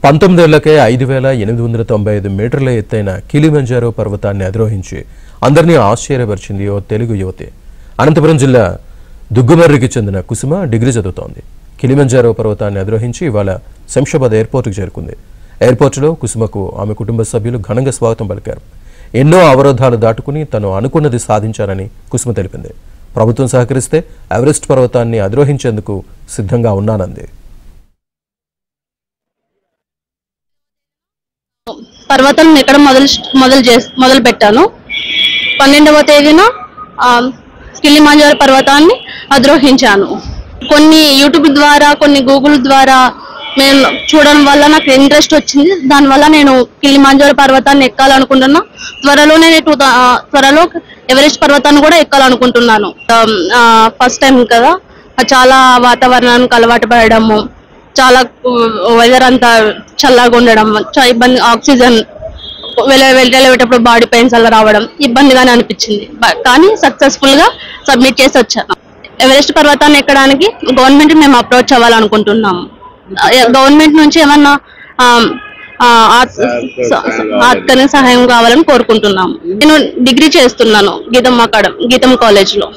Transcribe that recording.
19 ఏళ్లకే 5895 మీటర్ల ఎత్తైన కిలిమంజారో పర్వతాన్ని అధిరోహించి అందరినీ ఆశ్చర్యపరిచింది ఓ తెలుగు యువతి. అనంతపురం జిల్లా దుగ్గుమర్రికి చెందిన కుసుమ డిగ్రీ చదువుతోంది. కిలిమంజారో పర్వతాన్ని అధిరోహించి ఇవాళ శంషాబాద్ ఎయిర్పోర్టుకు చేరుకుంది. ఎయిర్పోర్టులో కుసుమకు ఆమె కుటుంబ సభ్యులు ఘనంగా స్వాగతం పలికారు. ఎన్నో అవరోధాలు దాటుకుని తను అనుకున్నది సాధించానని కుసుమ తెలిపింది. ప్రభుత్వం సహకరిస్తే ఎవరెస్ట్ పర్వతాన్ని అధిరోహించేందుకు సిద్ధంగా ఉన్నానంది. పర్వతం ఎక్కడం మొదలు పెట్టాను. 12వ తేదీన కిలిమంజారో పర్వతాన్ని అధిరోహించాను. కొన్ని యూట్యూబ్ ద్వారా, కొన్ని గూగుల్ ద్వారా నేను చూడడం వల్ల నాకు ఇంట్రెస్ట్ వచ్చింది. దానివల్ల నేను కిలిమంజారో పర్వతాన్ని ఎక్కాలనుకుంటున్నా. త్వరలో ఎవరెస్ట్ పర్వతాన్ని కూడా ఎక్కాలనుకుంటున్నాను. ఫస్ట్ టైం కదా, చాలా వాతావరణానికి అలవాటు పడడము, చాలా వెదర్ అంతా చల్లగా ఉండడం, ఇబ్బంది, ఆక్సిజన్ వెళ్ళేటప్పుడు బాడీ పెయిన్స్ అలా రావడం ఇబ్బందిగానే అనిపించింది. కానీ సక్సెస్ఫుల్ గా సబ్మిట్ చేసి వచ్చాను. ఎవరెస్ట్ పర్వతాన్ని ఎక్కడానికి గవర్నమెంట్ మేము అప్రోచ్ అవ్వాలనుకుంటున్నాము. గవర్నమెంట్ నుంచి ఏమన్నా ఆర్థిక సహాయం కావాలని కోరుకుంటున్నాము. నేను డిగ్రీ చేస్తున్నాను గీతం కాలేజ్ లో.